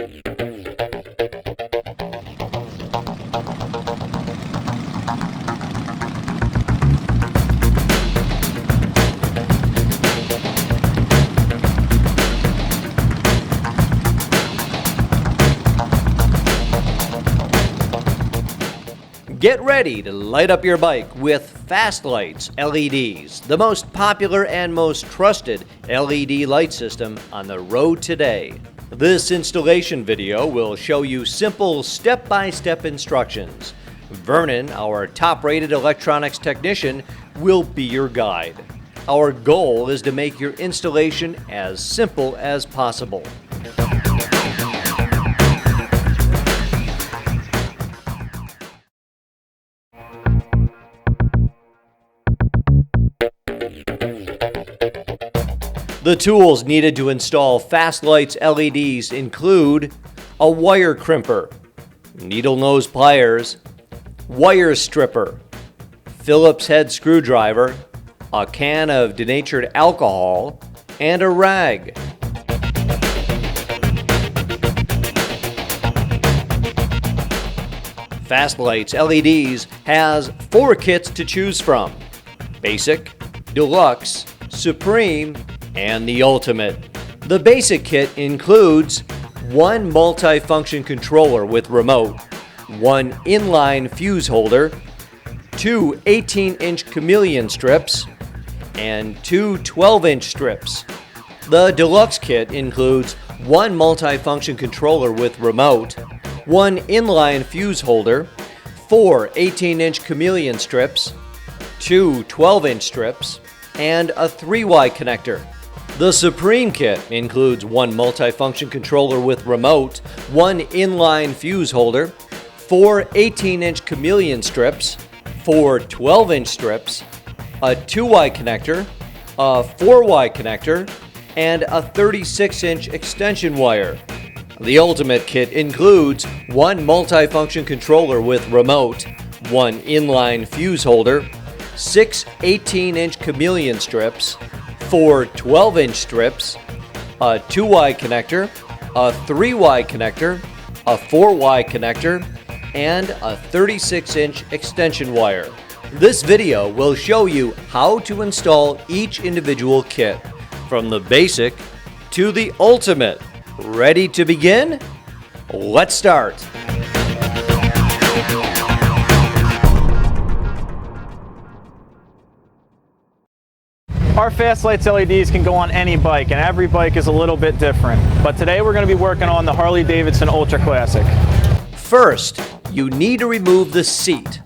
Get ready to light up your bike with Fastlights LEDs, the most popular and most trusted LED light system on the road today. This installation video will show you simple step-by-step instructions. Vernon, our top-rated electronics technician, will be your guide. Our goal is to make your installation as simple as possible. The tools needed to install Fastlights LEDs include a wire crimper, needle nose pliers, wire stripper, Phillips head screwdriver, a can of denatured alcohol, and a rag. Fastlights LEDs has 4 kits to choose from: Basic, Deluxe, Supreme, and the Ultimate. The Basic kit includes one multi-function controller with remote, one inline fuse holder, 2 18-inch chameleon strips, and 2 12-inch strips. The Deluxe kit includes one multi-function controller with remote, one inline fuse holder, 4 18-inch chameleon strips, 2 12-inch strips, and a 3Y connector. The Supreme kit includes one multifunction controller with remote, one inline fuse holder, 4 18-inch chameleon strips, 4 12-inch strips, a 2Y connector, a 4Y connector, and a 36-inch extension wire. The Ultimate kit includes one multifunction controller with remote, one inline fuse holder, 6 18-inch chameleon strips, 4 12-inch strips, a 2Y connector, a 3Y connector, a 4Y connector, and a 36-inch extension wire. This video will show you how to install each individual kit, from the Basic to the Ultimate. Ready to begin? Let's start! Our Fastlights LEDs can go on any bike, and every bike is a little bit different. But today we're going to be working on the Harley-Davidson Ultra Classic. First, you need to remove the seat.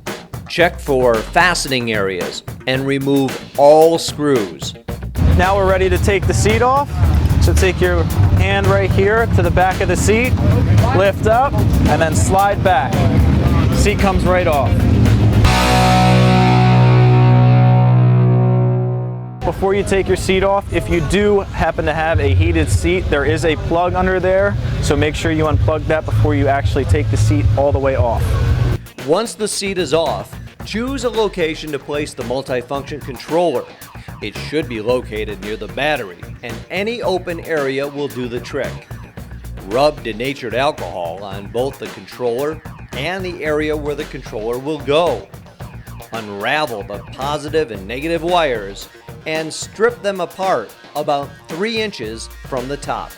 Check for fastening areas and remove all screws. Now we're ready to take the seat off. So take your hand right here to the back of the seat, lift up, and then slide back. Seat comes right off. Before you take your seat off, if you do happen to have a heated seat, there is a plug under there, so make sure you unplug that before you actually take the seat all the way off. Once the seat is off, choose a location to place the multifunction controller. It should be located near the battery, and any open area will do the trick. Rub denatured alcohol on both the controller and the area where the controller will go. Unravel the positive and negative wires and strip them apart about 3 inches from the top.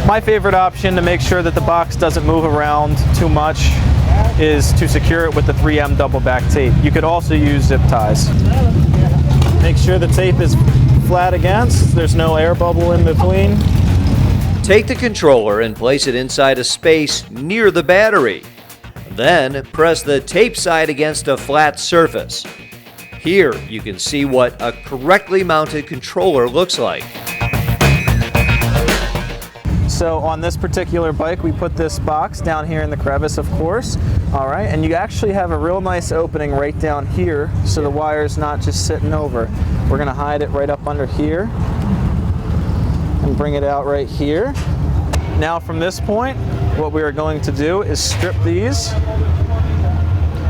My favorite option to make sure that the box doesn't move around too much is to secure it with the 3M double back tape. You could also use zip ties. Make sure the tape is flat against, there's no air bubble in between. Take the controller and place it inside a space near the battery. Then press the tape side against a flat surface. Here you can see what a correctly mounted controller looks like. So on this particular bike, we put this box down here in the crevice, of course. All right, and you actually have a real nice opening right down here, so the wire's not just sitting over. We're gonna hide it right up under here and bring it out right here. Now from this point, what we are going to do is strip these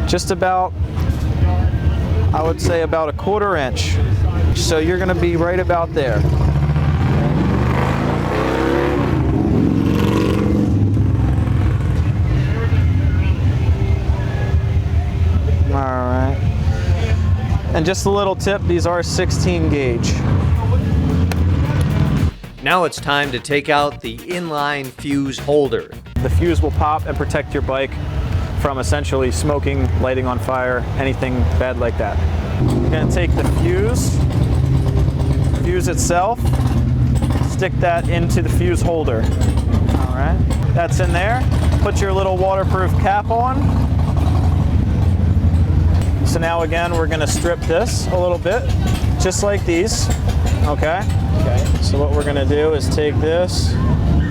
just about, I would say about a 1/4 inch. So you're gonna be right about there. And just a little tip, these are 16 gauge. Now it's time to take out the inline fuse holder. The fuse will pop and protect your bike from essentially smoking, lighting on fire, anything bad like that. You're gonna take the fuse itself, stick that into the fuse holder. All right, that's in there. Put your little waterproof cap on. So now again, we're gonna strip this a little bit, just like these, okay? Okay. So what we're gonna do is take this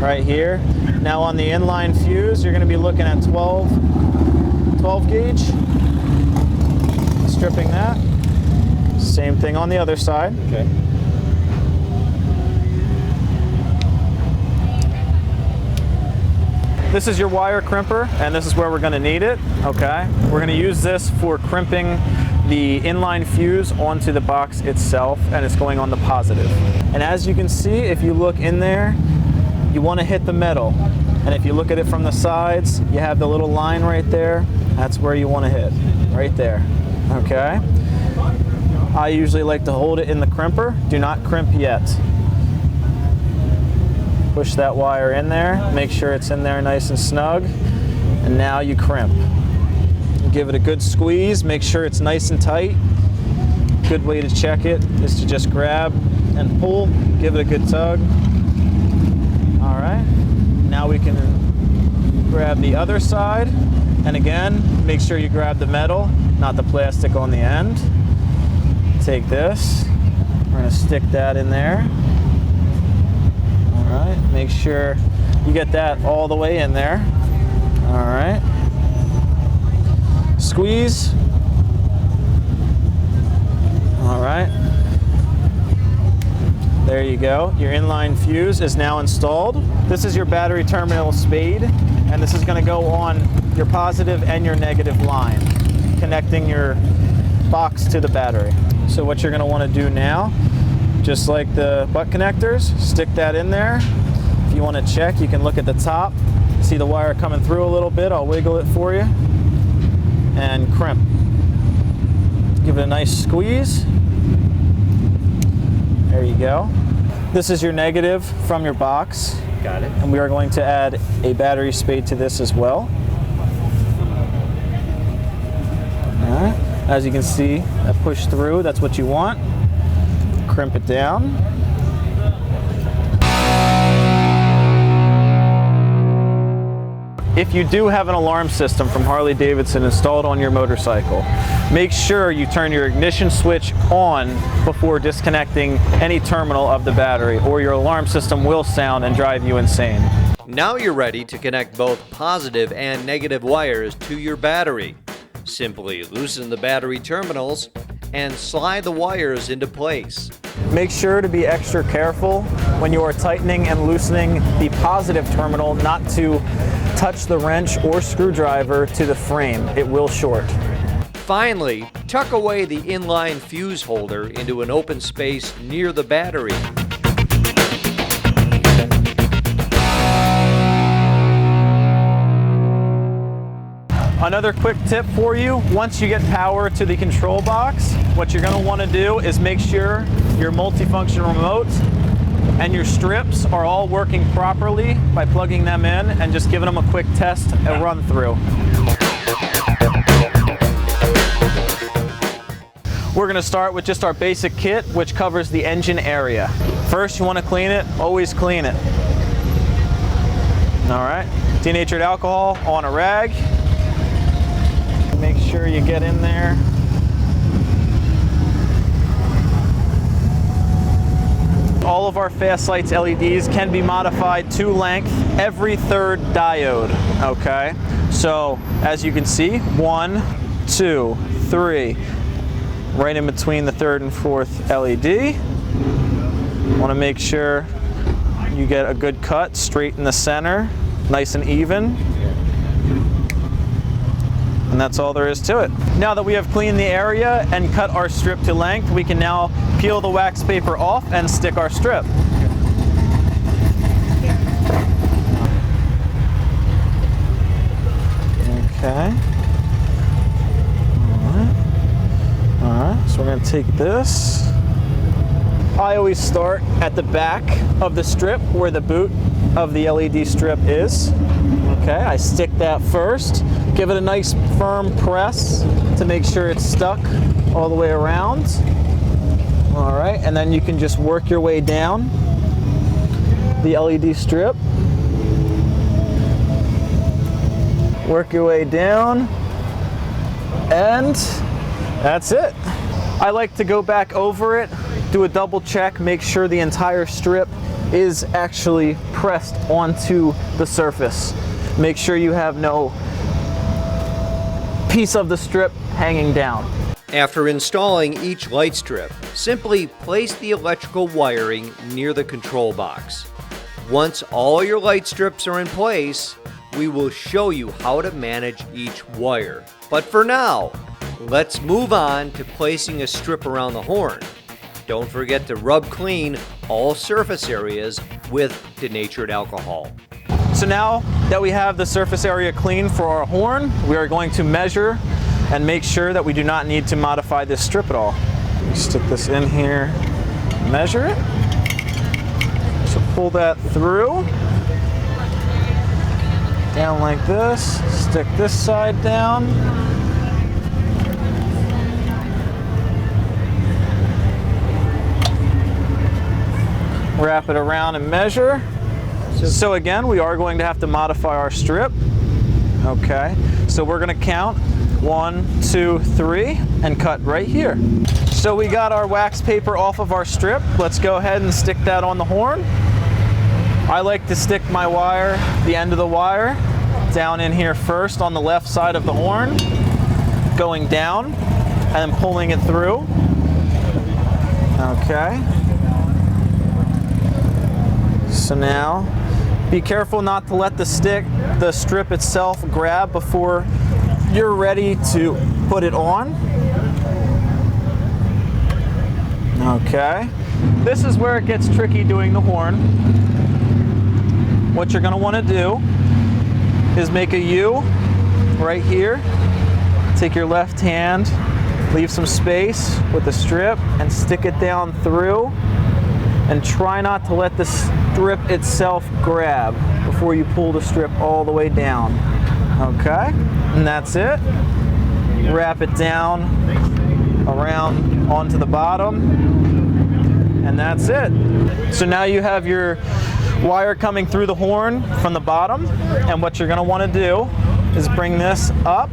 right here. Now on the inline fuse, you're gonna be looking at 12 gauge. Stripping that. Same thing on the other side. Okay. This is your wire crimper, and this is where we're gonna need it, okay? We're gonna use this for crimping the inline fuse onto the box itself, and it's going on the positive. And as you can see, if you look in there, you wanna hit the metal. And if you look at it from the sides, you have the little line right there. That's where you wanna hit, right there, okay? I usually like to hold it in the crimper. Do not crimp yet. Push that wire in there, make sure it's in there nice and snug, and now you crimp. Give it a good squeeze, make sure it's nice and tight. Good way to check it is to just grab and pull, give it a good tug. All right, now we can grab the other side, and again, make sure you grab the metal, not the plastic on the end. Take this, we're gonna stick that in there. All right, make sure you get that all the way in there. All right. Squeeze. All right. There you go. Your inline fuse is now installed. This is your battery terminal spade, and this is going to go on your positive and your negative line, connecting your box to the battery. So what you're going to want to do now, just like the butt connectors, stick that in there. If you want to check, you can look at the top. See the wire coming through a little bit. I'll wiggle it for you. And crimp. Give it a nice squeeze. There you go. This is your negative from your box. Got it. And we are going to add a battery spade to this as well. All right. As you can see, that push through, that's what you want. Crimp it down. If you do have an alarm system from Harley-Davidson installed on your motorcycle, make sure you turn your ignition switch on before disconnecting any terminal of the battery, or your alarm system will sound and drive you insane. Now you're ready to connect both positive and negative wires to your battery. Simply loosen the battery terminals and slide the wires into place. Make sure to be extra careful when you are tightening and loosening the positive terminal not to touch the wrench or screwdriver to the frame. It will short. Finally, tuck away the inline fuse holder into an open space near the battery. Another quick tip for you, once you get power to the control box, what you're going to want to do is make sure your multifunction remote and your strips are all working properly by plugging them in and just giving them a quick test and run through. We're going to start with just our basic kit, which covers the engine area. First, you want to clean it, always clean it. All right, denatured alcohol on a rag. Make sure you get in there. All of our Fastlights LEDs can be modified to length every third diode, okay? So, as you can see, 1, 2, 3, right in between the third and fourth LED. Want to make sure you get a good cut straight in the center, nice and even. And that's all there is to it. Now that we have cleaned the area and cut our strip to length, we can now peel the wax paper off and stick our strip. Okay. All right. So So we're going to take this. I always start at the back of the strip where the boot of the LED strip is. Okay, I stick that first. Give it a nice firm press to make sure it's stuck all the way around. All right, and then you can just work your way down the LED strip. Work your way down, and that's it. I like to go back over it, do a double check, make sure the entire strip is actually pressed onto the surface. Make sure you have no piece of the strip hanging down. After installing each light strip, simply place the electrical wiring near the control box. Once all your light strips are in place, we will show you how to manage each wire. But for now, let's move on to placing a strip around the horn. Don't forget to rub clean all surface areas with denatured alcohol. So now that we have the surface area clean for our horn, we are going to measure and make sure that we do not need to modify this strip at all. Stick this in here, measure it. So pull that through, down like this, stick this side down. Wrap it around and measure. So again, we are going to have to modify our strip. Okay, so we're going to count 1, 2, 3 and cut right here. So we got our wax paper off of our strip. Let's go ahead and stick that on the horn. I like to stick my wire, the end of the wire, down in here first on the left side of the horn, going down and then pulling it through. Okay. So now, be careful not to let the strip itself grab before you're ready to put it on. Okay. This is where it gets tricky doing the horn. What you're going to want to do is make a U right here. Take your left hand, leave some space with the strip, and stick it down through. And try not to let the strip itself grab before you pull the strip all the way down. Okay, and that's it. Wrap it down around onto the bottom, and that's it. So now you have your wire coming through the horn from the bottom, and what you're going to want to do is bring this up.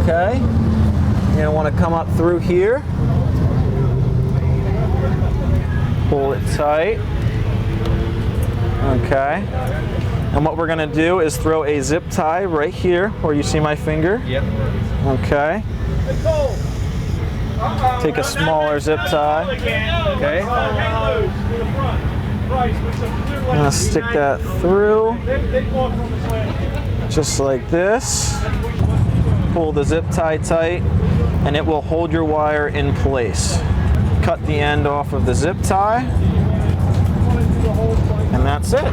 Okay, you're going to want to come up through here. Pull it tight. Okay. And what we're going to do is throw a zip tie right here where you see my finger. Yep. Okay. Take a smaller zip tie. Okay. I'm going to stick that through. Just like this. Pull the zip tie tight and it will hold your wire in place. Cut the end off of the zip tie, and that's it.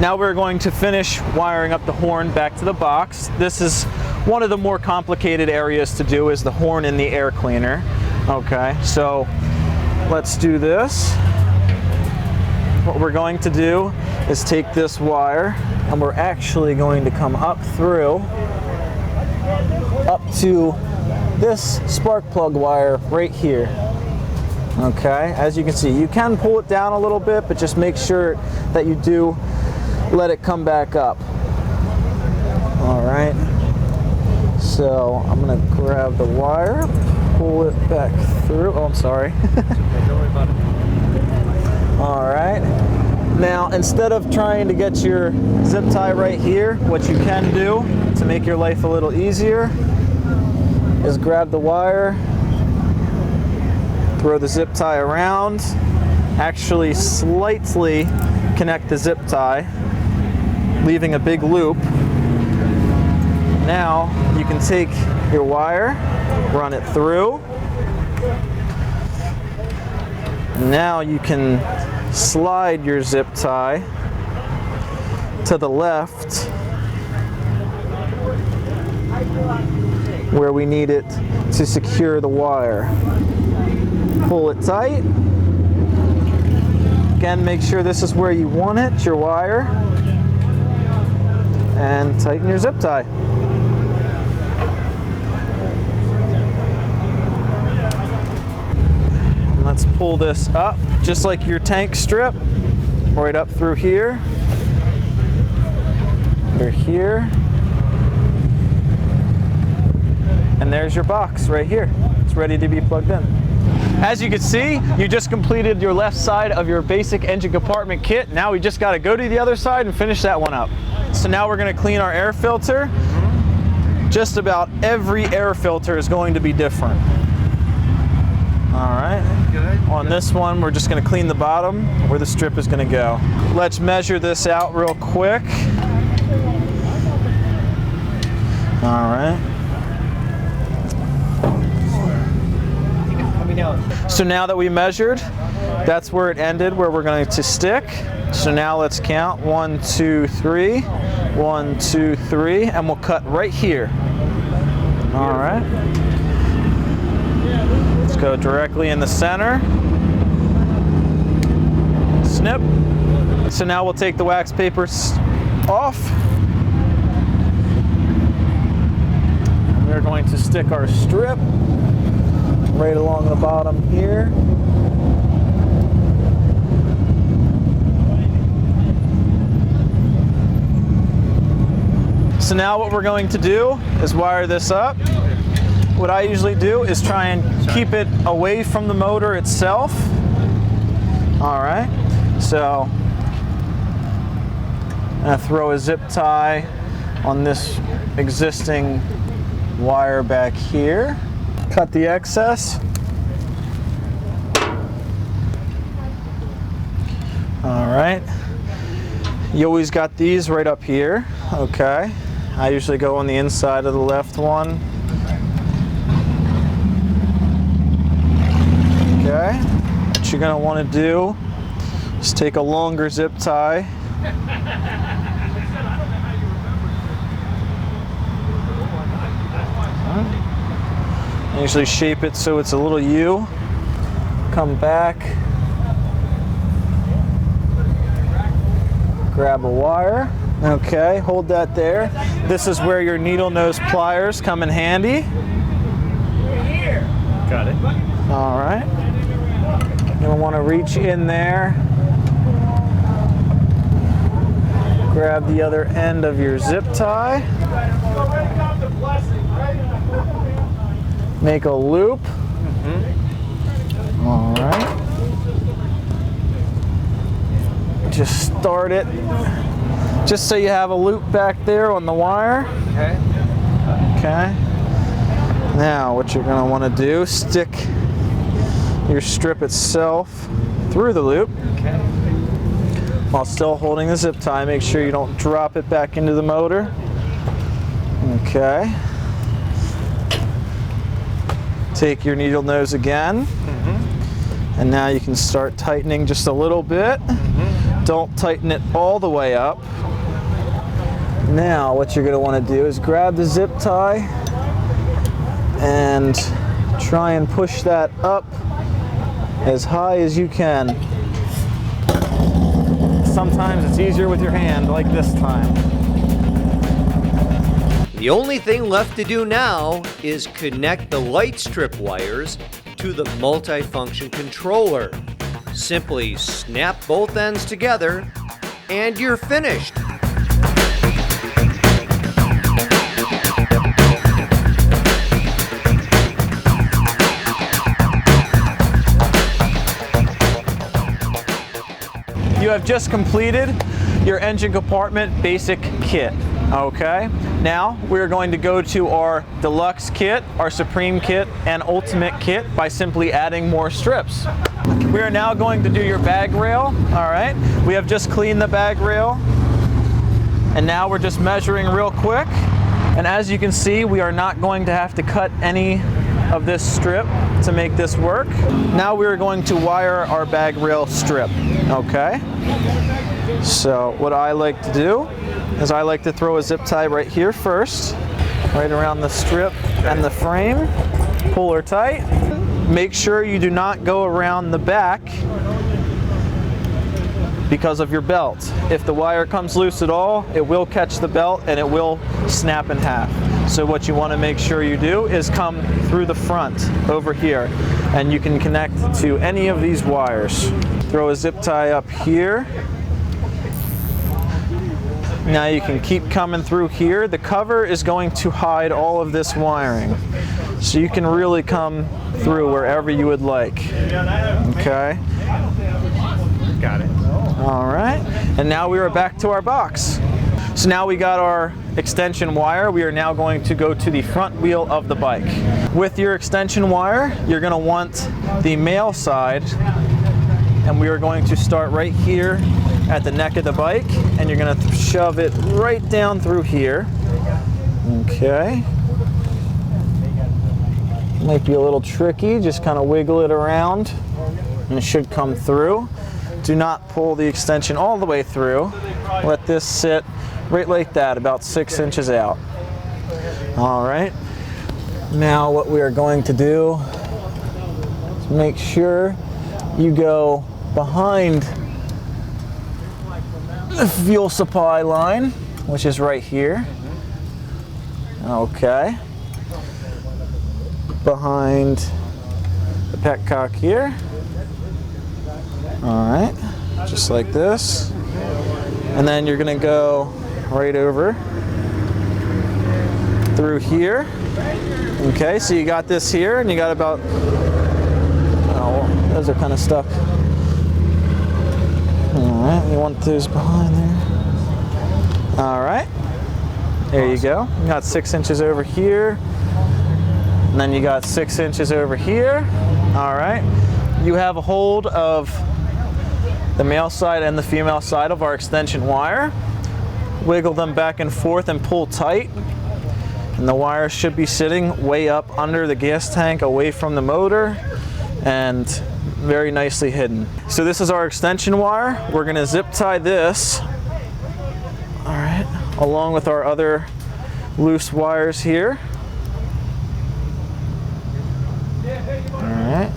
Now we're going to finish wiring up the horn back to the box. This is one of the more complicated areas to do, is the horn in the air cleaner. Okay, so let's do this. What we're going to do is take this wire, and we're actually going to come up through, up to this spark plug wire right here. Okay, as you can see, you can pull it down a little bit, but just make sure that you do let it come back up. All right, so I'm gonna grab the wire, pull it back through. Oh, I'm sorry. Don't worry about it. All right, now instead of trying to get your zip tie right here, what you can do to make your life a little easier is grab the wire, throw the zip tie around, actually slightly connect the zip tie, leaving a big loop. Now you can take your wire, run it through. Now you can slide your zip tie to the left where we need it to secure the wire. Pull it tight. Again, make sure this is where you want it, your wire. And tighten your zip tie. And let's pull this up, just like your tank strip, right up through here. Under here. And there's your box right here. It's ready to be plugged in. As you can see, you just completed your left side of your basic engine compartment kit. Now we just got to go to the other side and finish that one up. So now we're going to clean our air filter. Just about every air filter is going to be different. All right. On this one, we're just going to clean the bottom where the strip is going to go. Let's measure this out real quick. All right. So now that we measured, that's where it ended, where we're going to stick. So now let's count 1, 2, 3, 1, 2, 3, and we'll cut right here. All right. Let's go directly in the center. Snip. So now we'll take the wax paper off. We're going to stick our strip right along the bottom here. So now what we're going to do is wire this up. What I usually do is try and keep it away from the motor itself. All right, so I'm gonna throw a zip tie on this existing wire back here. Cut the excess. All right. You always got these right up here. Okay. I usually go on the inside of the left one. Okay. What you're going to want to do is take a longer zip tie. I usually shape it so it's a little U. Come back. Grab a wire. Okay, hold that there. This is where your needle nose pliers come in handy. Got it. All right. You're going to want to reach in there. Grab the other end of your zip tie. Make a loop. All right. Just start it. Just so you have a loop back there on the wire. Okay. Okay. Now what you're going to want to do, stick your strip itself through the loop. Okay. While still holding the zip tie. Make sure you don't drop it back into the motor. Okay. Take your needle nose again, and now you can start tightening just a little bit. Don't tighten it all the way up. Now what you're going to want to do is grab the zip tie and try and push that up as high as you can. Sometimes it's easier with your hand, like this time. The only thing left to do now is connect the light strip wires to the multifunction controller. Simply snap both ends together and you're finished. You have just completed your engine compartment basic kit. Okay, now we're going to go to our deluxe kit, our supreme kit, and ultimate kit by simply adding more strips. We are now going to do your bag rail. All right, we have just cleaned the bag rail, and now we're just measuring real quick. And as you can see, we are not going to have to cut any of this strip to make this work. Now we're going to wire our bag rail strip. Okay, so what I like to do is I like to throw a zip tie right here first. right around the strip and the frame. Pull her tight. Make sure you do not go around the back because of your belt. If the wire comes loose at all, it will catch the belt and it will snap in half. So what you want to make sure you do is come through the front over here, and you can connect to any of these wires. Throw a zip tie up here. Now you can keep coming through here. The cover is going to hide all of this wiring, so you can really come through wherever you would like. Okay? Got it. All right, and now we are back to our box. So now we got our extension wire. We are now going to go to the front wheel of the bike. With your extension wire, you're going to want the male side, and we are going to start right here at the neck of the bike, and you're going to shove it right down through here. Okay. Might be a little tricky, just kind of wiggle it around, and it should come through. Do not pull the extension all the way through. Let this sit right like that, about 6 inches out. All right. Now what we are going to do is make sure you go behind the fuel supply line, which is right here. Okay. Behind the petcock here. All right, just like this. And then you're gonna go right over through here. Okay, so you got this here, and you got about, oh, those are kind of stuck. All right, you want those behind there. All right, there you go. You got 6 inches over here, and then you got 6 inches over here. All right, you have a hold of the male side and the female side of our extension wire. Wiggle them back and forth and pull tight. And the wire should be sitting way up under the gas tank, away from the motor, and very nicely hidden. So this is our extension wire. We're gonna zip tie this, all right, along with our other loose wires here. All right.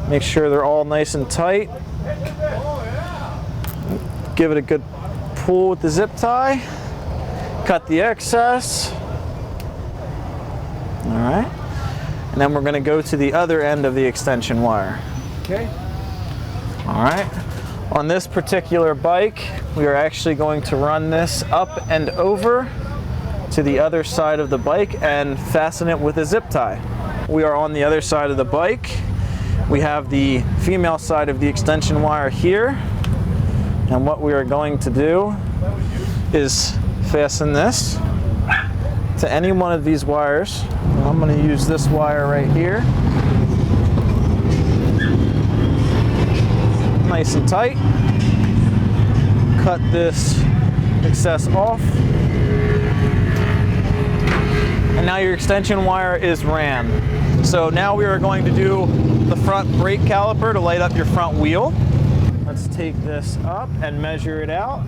Make sure they're all nice and tight. Give it a good pull with the zip tie. Cut the excess. All right. And then we're going to go to the other end of the extension wire. Okay. All right. On this particular bike, we are actually going to run this up and over to the other side of the bike and fasten it with a zip tie. We are on the other side of the bike. We have the female side of the extension wire here, and what we are going to do is fasten this to any one of these wires. I'm going to use this wire right here. Nice and tight. Cut this excess off. And now your extension wire is ran. So now we are going to do the front brake caliper to light up your front wheel. Let's take this up and measure it out.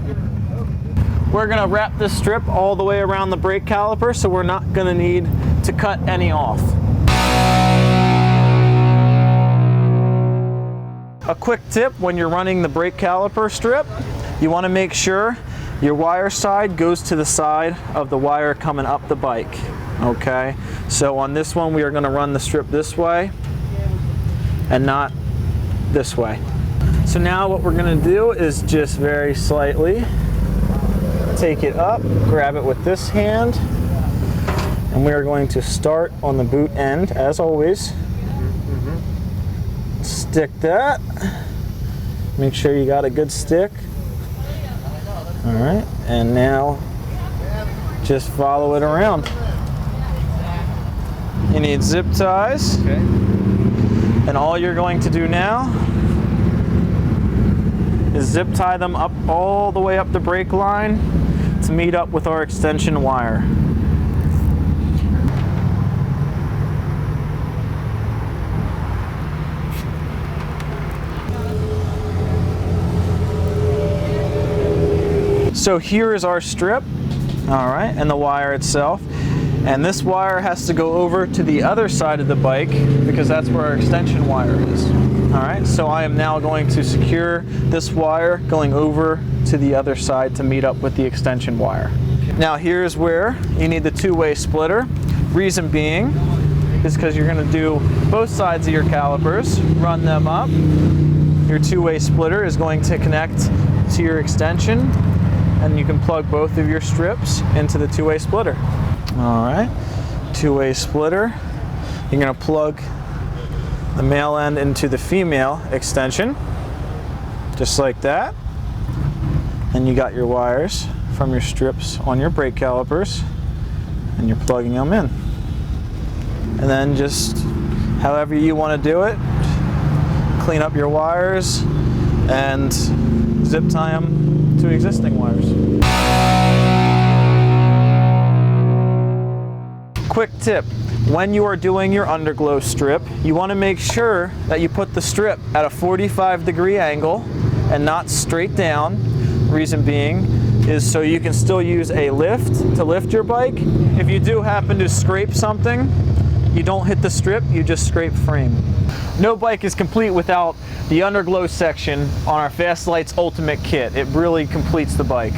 We're going to wrap this strip all the way around the brake caliper, so we're not going to need to cut any off. A quick tip when you're running the brake caliper strip, you want to make sure your wire side goes to the side of the wire coming up the bike. Okay, so on this one we are going to run the strip this way and not this way. So now what we're going to do is just very slightly take it up, grab it with this hand, and we are going to start on the boot end as always. Stick that. Make sure you got a good stick. All right, and now just follow it around. You need zip ties. Okay. And all you're going to do now is zip tie them up all the way up the brake line to meet up with our extension wire. So here is our strip. All right, and the wire itself. And this wire has to go over to the other side of the bike because that's where our extension wire is. All right, so I am now going to secure this wire going over to the other side to meet up with the extension wire. Now here's where you need the two-way splitter. Reason being is because you're going to do both sides of your calipers, run them up. Your two-way splitter is going to connect to your extension, and you can plug both of your strips into the two-way splitter. All right, two-way splitter. You're going to plug the male end into the female extension, just like that. And you got your wires from your strips on your brake calipers, and you're plugging them in. And then just however you want to do it, clean up your wires and zip tie them to existing wires. Quick tip, when you are doing your underglow strip, you want to make sure that you put the strip at a 45-degree angle and not straight down. Reason being is so you can still use a lift to lift your bike. If you do happen to scrape something, you don't hit the strip, you just scrape frame. No bike is complete without the underglow section on our Fastlights Ultimate Kit. It really completes the bike.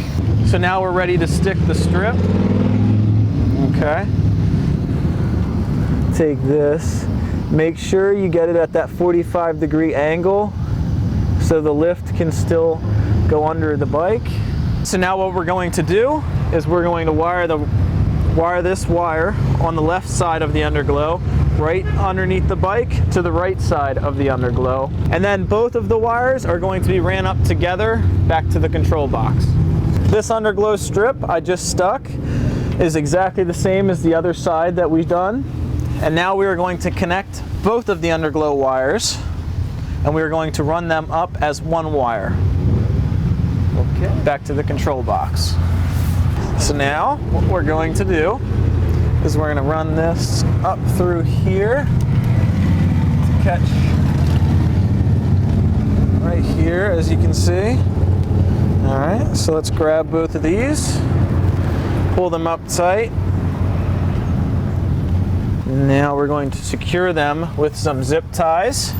So now we're ready to stick the strip. Okay. Take this, make sure you get it at that 45-degree angle so the lift can still go under the bike. So now what we're going to do is we're going to wire this wire on the left side of the underglow right underneath the bike to the right side of the underglow, and then both of the wires are going to be ran up together back to the control box. This underglow strip I just stuck is exactly the same as the other side that we've done. And now we are going to connect both of the underglow wires, and we are going to run them up as one wire. Okay. Back to the control box. So now what we're going to do is we're going to run this up through here to catch right here, as you can see. All right, so let's grab both of these, pull them up tight. Now we're going to secure them with some zip ties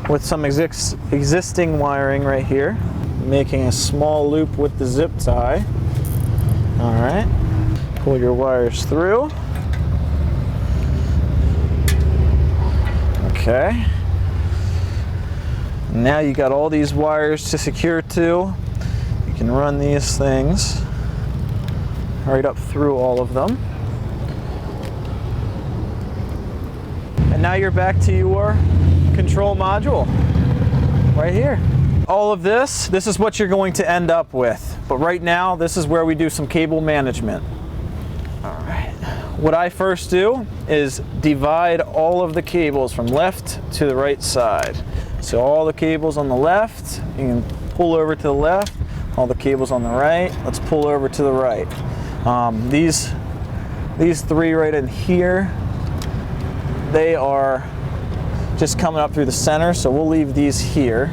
with some existing wiring right here, making a small loop with the zip tie. All right, pull your wires through. Okay. Now you got all these wires to secure to. You can run these things right up through all of them. And now you're back to your control module right here. All of this is what you're going to end up with. But right now, this is where we do some cable management. All right. What I first do is divide all of the cables from left to the right side. So all the cables on the left, you can pull over to the left. All the cables on the right, let's pull over to the right. These three right in here, they are just coming up through the center, so we'll leave these here.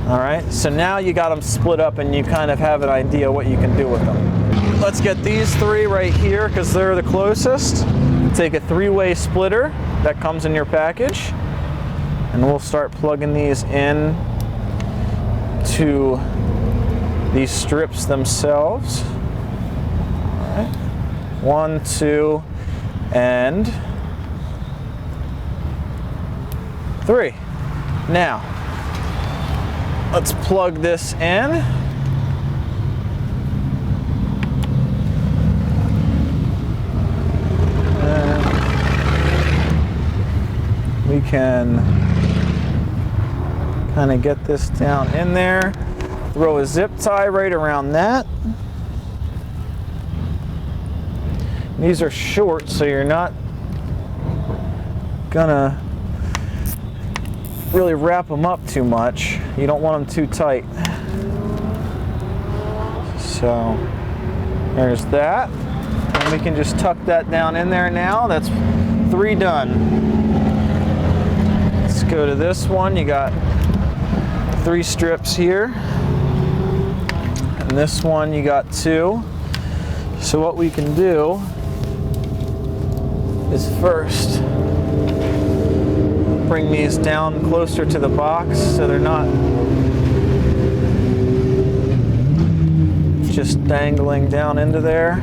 All right, so now you got them split up and you kind of have an idea what you can do with them. Let's get these three right here because they're the closest. Take a three-way splitter that comes in your package, and we'll start plugging these in to these strips themselves. All right, 1, 2, and 3. Now, let's plug this in. And we can kind of get this down in there. Throw a zip tie right around that. These are short, so you're not gonna really wrap them up too much. You don't want them too tight. So there's that. And we can just tuck that down in there now. That's 3 done. Let's go to this one. You got 3 strips here. And this one you got 2. So what we can do is first bring these down closer to the box so they're not just dangling down into there.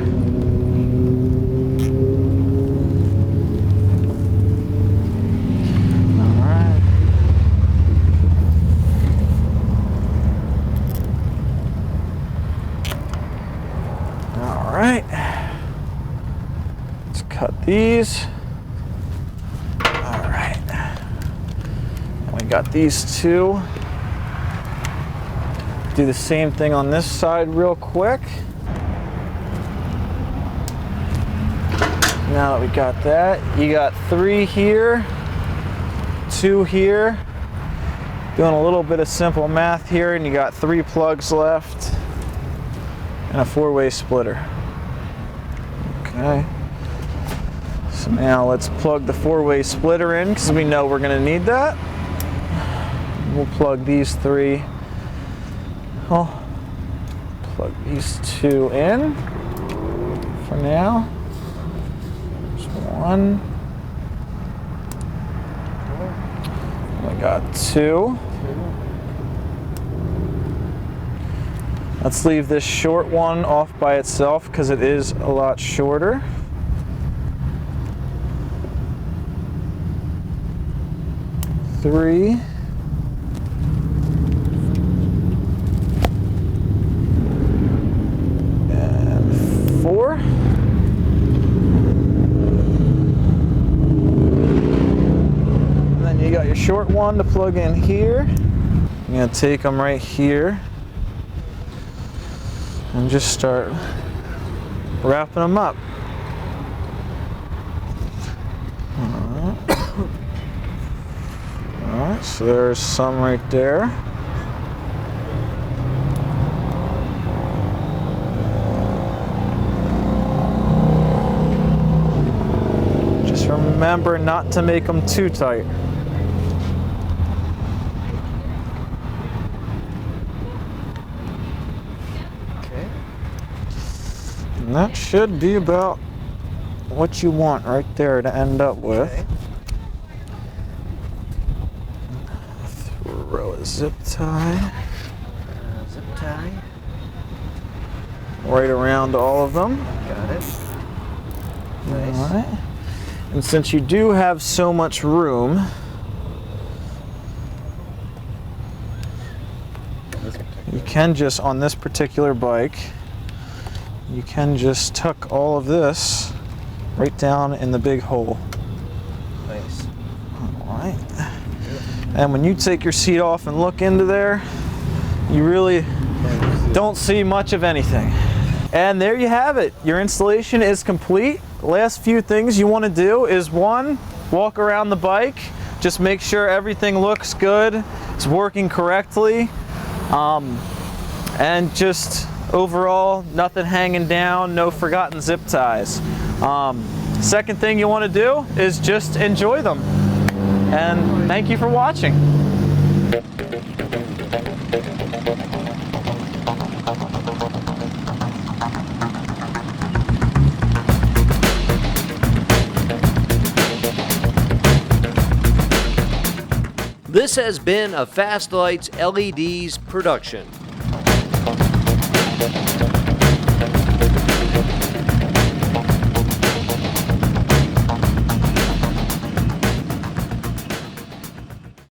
All right. Let's cut these. All right. And we got these two. Do the same thing on this side real quick. Now that we got that, you got 3 here, 2 here. Doing a little bit of simple math here, and you got 3 plugs left and a 4-way splitter. Okay. So now let's plug the 4-way splitter in because we know we're going to need that. We'll plug these 3. I'll plug these 2 in for now. There's 1. We got 2. Let's leave this short one off by itself because it is a lot shorter. Three. And 4. And then you got your short one to plug in here. I'm going to take them right here and just start wrapping them up. Alright, so there's some right there. Just remember not to make them too tight. And that should be about what you want right there to end up with. Okay. Throw a zip tie. Zip tie. Right around all of them. Got it. Nice. All right. And since you do have so much room, you can just, on this particular bike, you can just tuck all of this right down in the big hole. Nice. All right. And when you take your seat off and look into there, you really don't see much of anything. And there you have it. Your installation is complete. The last few things you want to do is 1, walk around the bike. Just make sure everything looks good, it's working correctly, and just overall, nothing hanging down, no forgotten zip ties. Second thing you want to do is just enjoy them. And thank you for watching. This has been a Fastlights LEDs production.